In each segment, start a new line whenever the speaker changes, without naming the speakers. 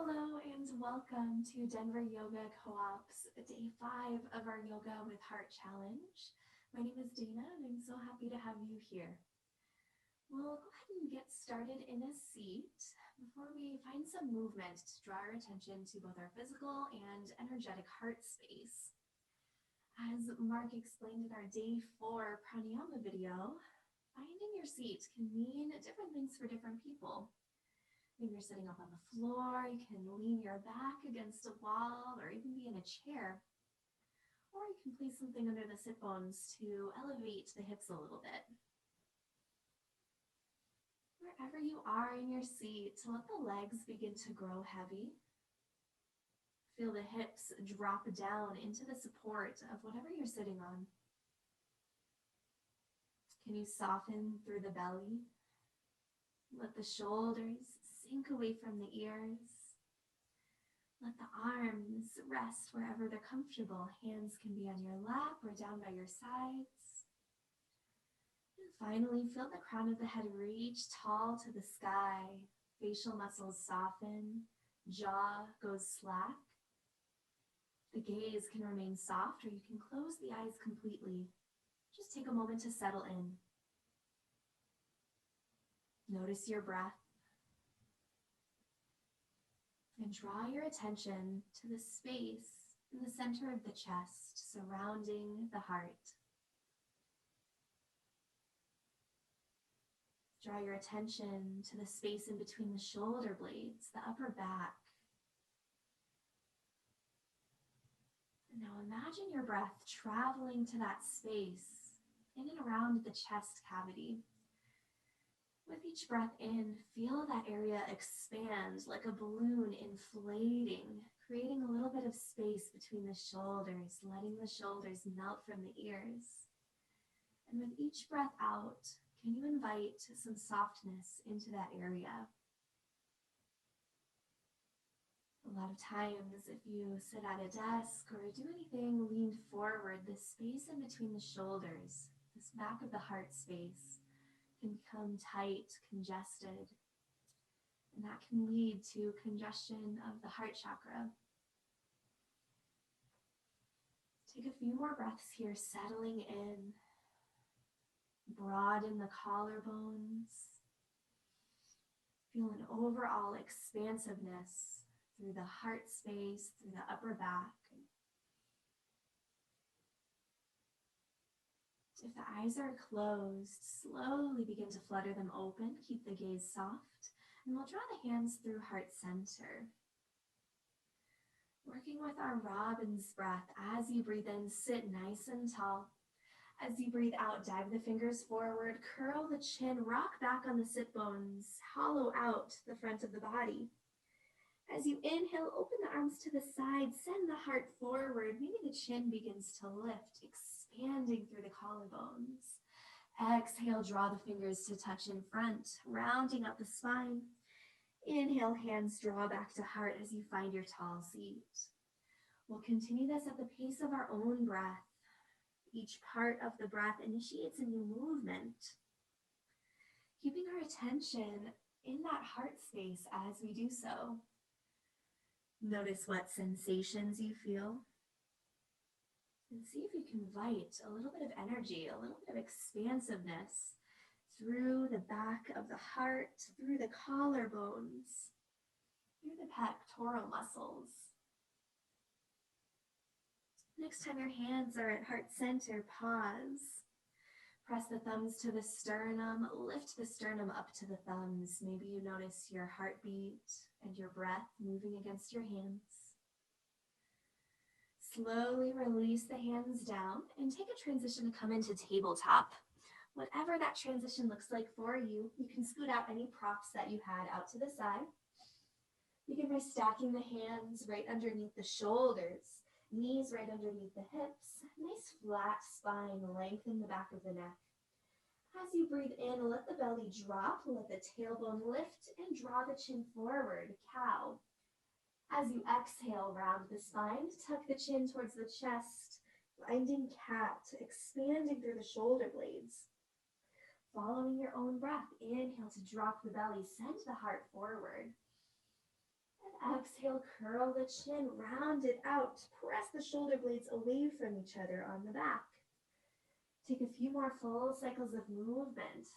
Hello and welcome to Denver Yoga Co-op's day 5 of our Yoga with Heart Challenge. My name is Dayna and I'm so happy to have you here. We'll go ahead and get started in a seat before we find some movement to draw our attention to both our physical and energetic heart space. As Mark explained in our day 4 pranayama video, finding your seat can mean different things for different people. Maybe you're sitting up on the floor, you can lean your back against a wall or even be in a chair. Or you can place something under the sit bones to elevate the hips a little bit. Wherever you are in your seat, let the legs begin to grow heavy. Feel the hips drop down into the support of whatever you're sitting on. Can you soften through the belly? Let the shoulders sink away from the ears. Let the arms rest wherever they're comfortable. Hands can be on your lap or down by your sides. And finally, feel the crown of the head reach tall to the sky. Facial muscles soften. Jaw goes slack. The gaze can remain soft, or you can close the eyes completely. Just take a moment to settle in. Notice your breath. And draw your attention to the space in the center of the chest surrounding the heart. Draw your attention to the space in between the shoulder blades, the upper back. And now imagine your breath traveling to that space in and around the chest cavity. With each breath in, feel that area expand like a balloon inflating, creating a little bit of space between the shoulders, letting the shoulders melt from the ears. And with each breath out, can you invite some softness into that area? A lot of times, if you sit at a desk or do anything leaned forward, the space in between the shoulders, this back of the heart space, can become tight, congested, and that can lead to congestion of the heart chakra. Take a few more breaths here, settling in. Broaden the collarbones. Feel an overall expansiveness through the heart space, through the upper back. If the eyes are closed, slowly begin to flutter them open. Keep the gaze soft. And we'll draw the hands through heart center. Working with our robin's breath. As you breathe in, sit nice and tall. As you breathe out, dive the fingers forward. Curl the chin. Rock back on the sit bones. Hollow out the front of the body. As you inhale, open the arms to the side. Send the heart forward. Maybe the chin begins to lift, expanding through the collarbones. Exhale, draw the fingers to touch in front, rounding up the spine. Inhale, hands draw back to heart as you find your tall seat. We'll continue this at the pace of our own breath. Each part of the breath initiates a new movement. Keeping our attention in that heart space as we do so. Notice what sensations you feel. And see if you can invite a little bit of energy, a little bit of expansiveness through the back of the heart, through the collarbones, through the pectoral muscles. Next time your hands are at heart center, pause. Press the thumbs to the sternum, lift the sternum up to the thumbs. Maybe you notice your heartbeat and your breath moving against your hands. Slowly release the hands down and take a transition to come into tabletop. Whatever that transition looks like for you, you can scoot out any props that you had out to the side. Begin by stacking the hands right underneath the shoulders, knees right underneath the hips. Nice flat spine, lengthen the back of the neck. As you breathe in, let the belly drop, let the tailbone lift, and draw the chin forward, cow. As you exhale, round the spine, tuck the chin towards the chest, finding cat, expanding through the shoulder blades. Following your own breath, inhale to drop the belly, send the heart forward. And Exhale, curl the chin, round it out. Press the shoulder blades away from each other on the back. Take a few more full cycles of movement.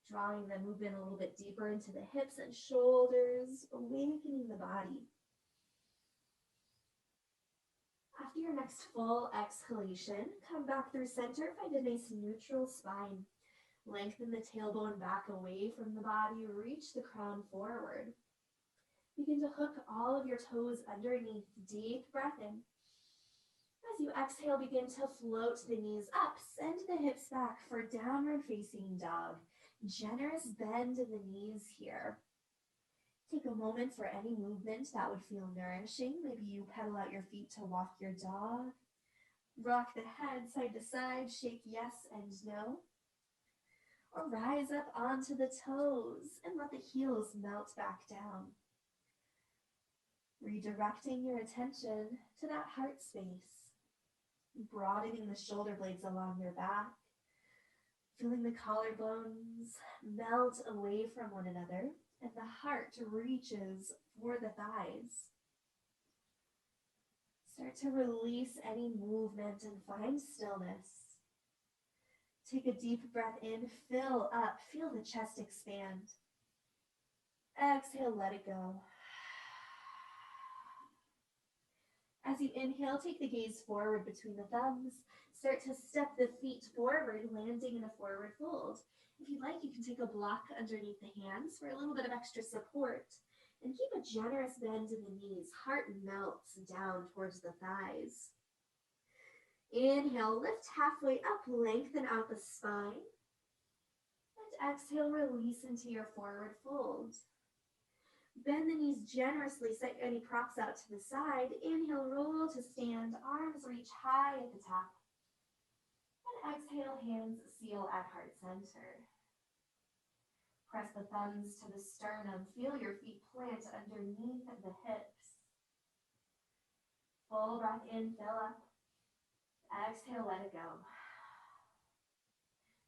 Drawing the movement a little bit deeper into the hips and shoulders, awakening the body. After your next full exhalation, come back through center, find a nice neutral spine. Lengthen the tailbone back away from the body, reach the crown forward. Begin to hook all of your toes underneath. Deep breath in. As you exhale, begin to float the knees up. Send the hips back for downward facing dog. Generous bend in the knees here. Take a moment for any movement that would feel nourishing. Maybe you pedal out your feet to walk your dog. Rock the head side to side, shake yes and no. Or rise up onto the toes and let the heels melt back down. Redirecting your attention to that heart space. Broadening the shoulder blades along your back. Feeling the collarbones melt away from one another and the heart reaches for the thighs. Start to release any movement and find stillness. Take a deep breath in, fill up, feel the chest expand. Exhale, let it go. As you inhale, take the gaze forward between the thumbs. Start to step the feet forward, landing in a forward fold. If you'd like, you can take a block underneath the hands for a little bit of extra support. And keep a generous bend in the knees. Heart melts down towards the thighs. Inhale, lift halfway up, lengthen out the spine. And exhale, release into your forward fold. Bend the knees generously, set any props out to the side. Inhale, roll to stand, arms reach high at the top. And exhale, hands seal at heart center. Press the thumbs to the sternum. Feel your feet plant underneath the hips. Full breath in, fill up. Exhale, let it go.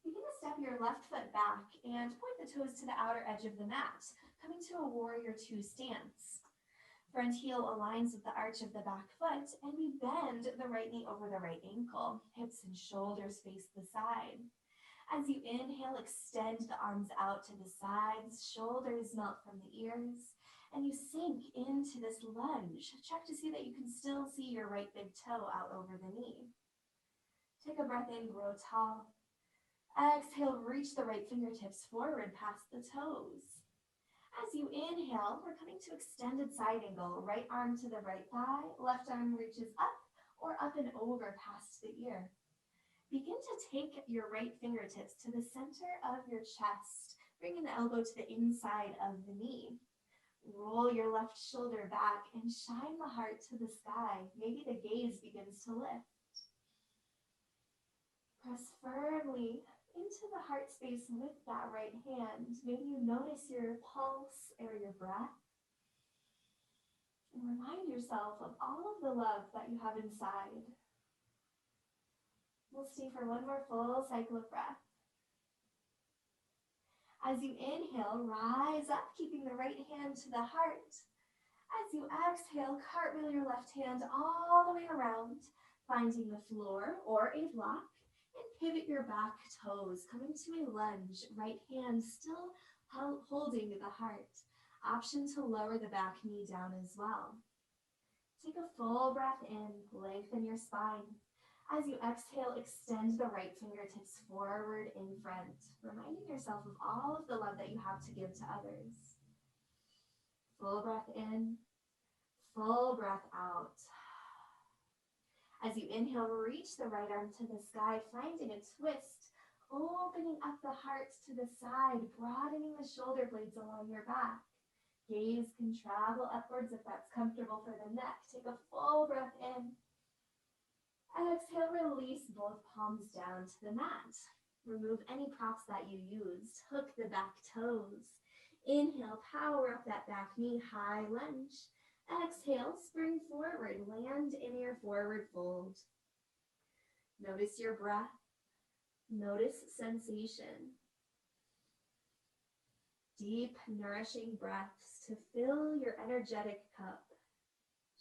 Begin to step your left foot back and point the toes to the outer edge of the mat, coming to a warrior two stance. Front heel aligns with the arch of the back foot, and we bend the right knee over the right ankle. Hips and shoulders face the side. As you inhale, extend the arms out to the sides, shoulders melt from the ears, and you sink into this lunge. Check to see that you can still see your right big toe out over the knee. Take a breath in, grow tall. Exhale, reach the right fingertips forward past the toes. As you inhale, we're coming to extended side angle. Right arm to the right thigh, left arm reaches up or up and over past the ear. Begin to take your right fingertips to the center of your chest, bringing the elbow to the inside of the knee. Roll your left shoulder back and shine the heart to the sky. Maybe the gaze begins to lift. Press firmly into the heart space with that right hand. Maybe you notice your pulse or your breath. And remind yourself of all of the love that you have inside. We'll stay for one more full cycle of breath. As you inhale, rise up, keeping the right hand to the heart. As you exhale, cartwheel your left hand all the way around, finding the floor or a block. And pivot your back toes, coming to a lunge, right hand still holding the heart. Option to lower the back knee down as well. Take a full breath in, lengthen your spine. As you exhale, extend the right fingertips forward in front, reminding yourself of all of the love that you have to give to others. Full breath in, full breath out. As you inhale, reach the right arm to the sky, finding a twist, opening up the heart to the side, broadening the shoulder blades along your back. Gaze can travel upwards if that's comfortable for the neck. Take a full breath in. Exhale, release both palms down to the mat. Remove any props that you used. Hook the back toes. Inhale, power up that back knee, high lunge. Exhale, spring forward, land in your forward fold. Notice your breath. Notice sensation. Deep, nourishing breaths to fill your energetic cup.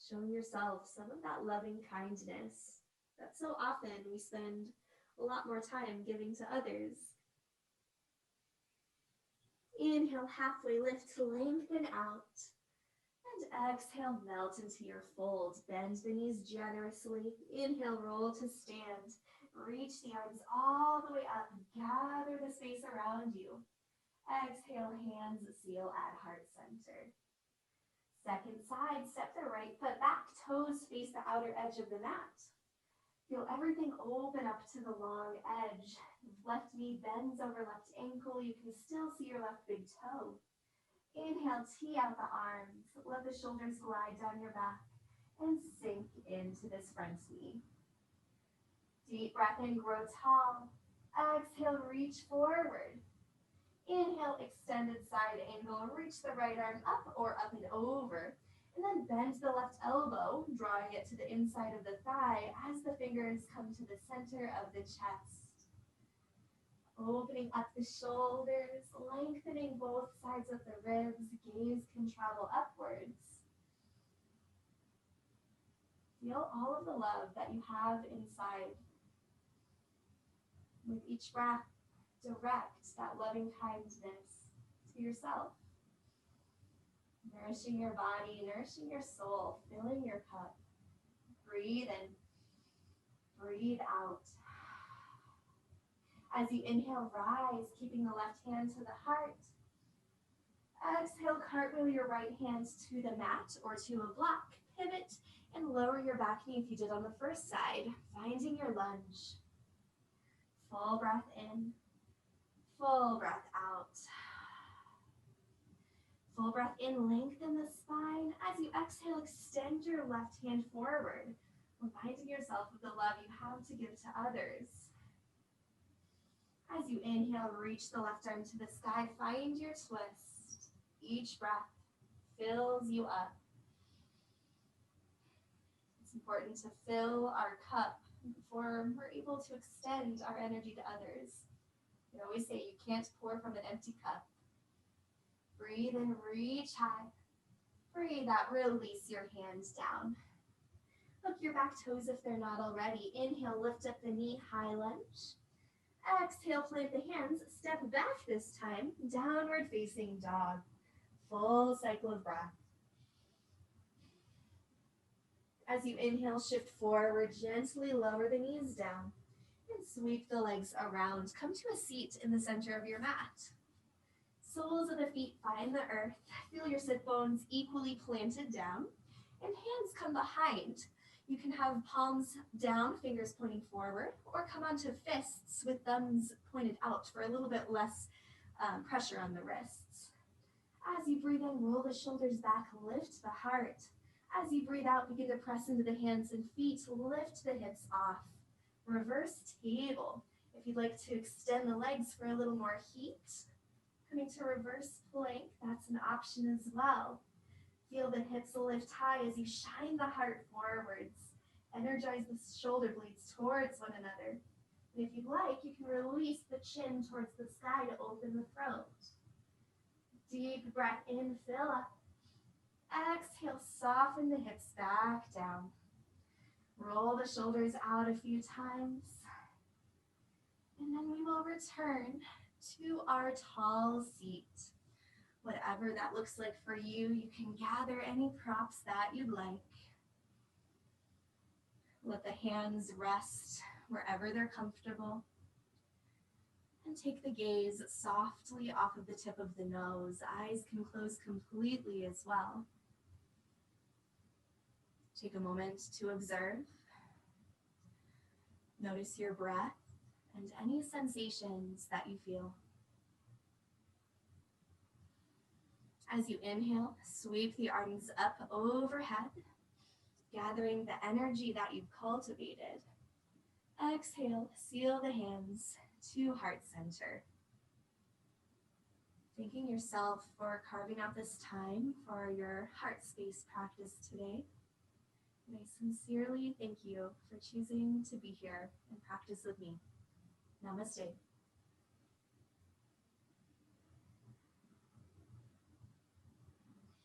Show yourself some of that loving kindness that so often we spend a lot more time giving to others. Inhale, halfway lift, lengthen out. And exhale, melt into your fold. Bend the knees generously. Inhale, roll to stand. Reach the arms all the way up. Gather the space around you. Exhale, hands seal at heart center. Second side, step the right foot back. Toes face the outer edge of the mat. Feel everything open up to the long edge. Left knee bends over left ankle. You can still see your left big toe. Inhale, tee out the arms. Let the shoulders glide down your back and sink into this front knee. Deep breath in, grow tall. Exhale, reach forward. Inhale, extended side angle. Reach the right arm up or up and over. And then bend the left elbow, drawing it to the inside of the thigh as the fingers come to the center of the chest. Opening up the shoulders, lengthening both sides of the ribs. Gaze can travel upwards. Feel all of the love that you have inside. With each breath, direct that loving kindness to yourself. Nourishing your body, nourishing your soul, filling your cup. Breathe in, breathe out. As you inhale, rise, keeping the left hand to the heart. Exhale, cartwheel your right hand to the mat or to a block. Pivot and lower your back knee if you did on the first side, finding your lunge. Full breath in, full breath out. Full breath in, lengthen the spine. As you exhale, extend your left hand forward, reminding yourself of the love you have to give to others. As you inhale, reach the left arm to the sky, find your twist. Each breath fills you up. It's important to fill our cup before we're able to extend our energy to others. We always say you can't pour from an empty cup. Breathe in, reach high. Breathe out, release your hands down. Hook your back toes if they're not already. Inhale, lift up the knee, high lunge. Exhale, plant the hands, step back this time, downward facing dog. Full cycle of breath. As you inhale, shift forward, gently lower the knees down and sweep the legs around. Come to a seat in the center of your mat. Soles of the feet find the earth. Feel your sit bones equally planted down and hands come behind. You can have palms down, fingers pointing forward, or come onto fists with thumbs pointed out for a little bit less pressure on the wrists. As you breathe in, roll the shoulders back, lift the heart. As you breathe out, begin to press into the hands and feet, lift the hips off. Reverse table. If you'd like to extend the legs for a little more heat, coming to reverse plank, that's an option as well. Feel the hips lift high as you shine the heart forwards. Energize the shoulder blades towards one another. And if you'd like, you can release the chin towards the sky to open the throat. Deep breath in, fill up. Exhale, soften the hips back down. Roll the shoulders out a few times. And then we will return to our tall seat. Whatever that looks like for you, you can gather any props that you'd like. Let the hands rest wherever they're comfortable. And take the gaze softly off of the tip of the nose. Eyes can close completely as well. Take a moment to observe. Notice your breath and any sensations that you feel. As you inhale, sweep the arms up overhead, gathering the energy that you've cultivated. Exhale, seal the hands to heart center. Thanking yourself for carving out this time for your heart space practice today. And I sincerely thank you for choosing to be here and practice with me. Namaste.